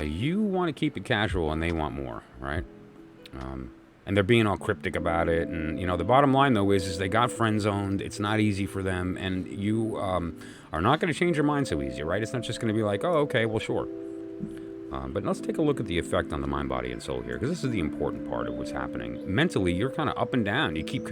You want to keep it casual and they want more, right? And they're being all cryptic about it. And, the bottom line, though, is they got friend zoned. It's not easy for them. And you are not going to change your mind so easy, right? It's not just going to be like, oh, okay, well, sure. But let's take a look at the effect on the mind, body, and soul here, because this is the important part of what's happening. Mentally, you're kind of up and down. You keep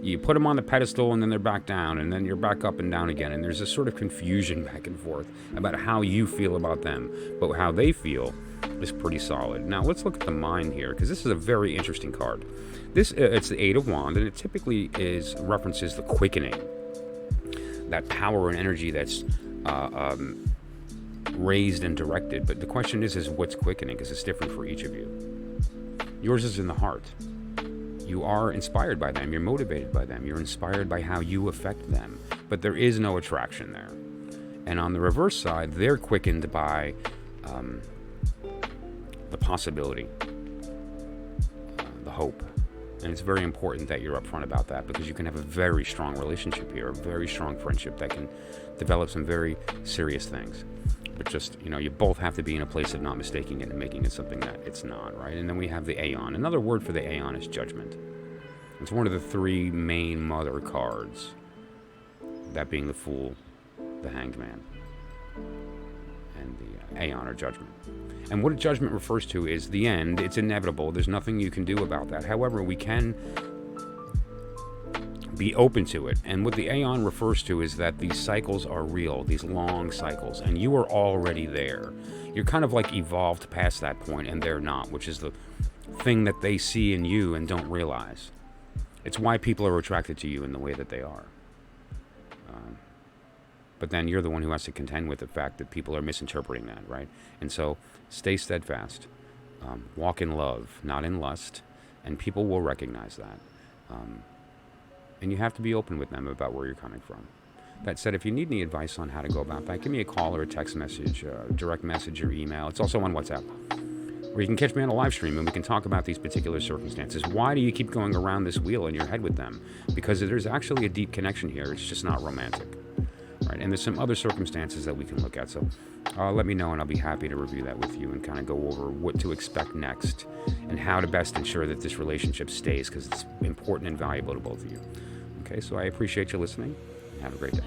you put them on the pedestal, and then they're back down, and then you're back up and down again. And there's this sort of confusion back and forth about how you feel about them, but how they feel is pretty solid. Now, let's look at the mind here, because this is a very interesting card. It's the Eight of Wands, and it typically references the quickening, that power and energy that's raised and directed. But the question is what's quickening, because it's different for each of you. Yours is in the heart. You are inspired by them. You're motivated by them. You're inspired by how you affect them. But there is no attraction there. And on the reverse side, they're quickened by the possibility, the hope. And it's very important that you're upfront about that, because you can have a very strong relationship here, a very strong friendship that can develop some very serious things. But just, you both have to be in a place of not mistaking it and making it something that it's not, right? And then we have the Aeon. Another word for the Aeon is judgment. It's one of the three main mother cards, that being the Fool, the Hanged Man, and the Aeon, or judgment. And what a judgment refers to is the end. It's inevitable. There's nothing you can do about that. However, we can be open to it. And what the Aeon refers to is that these cycles are real, these long cycles, and you are already there. You're kind of like evolved past that point, and they're not, which is the thing that they see in you and don't realize. It's why people are attracted to you in the way that they are. But then you're the one who has to contend with the fact that people are misinterpreting that, right? And so stay steadfast. Walk in love, not in lust, and people will recognize that. And you have to be open with them about where you're coming from. That said, if you need any advice on how to go about that, give me a call or a text message, direct message or email. It's also on WhatsApp. Or you can catch me on a live stream and we can talk about these particular circumstances. Why do you keep going around this wheel in your head with them? Because there's actually a deep connection here. It's just not romantic. Right? And there's some other circumstances that we can look at. So let me know and I'll be happy to review that with you and kind of go over what to expect next and how to best ensure that this relationship stays, because it's important and valuable to both of you. Okay, so I appreciate you listening. Have a great day.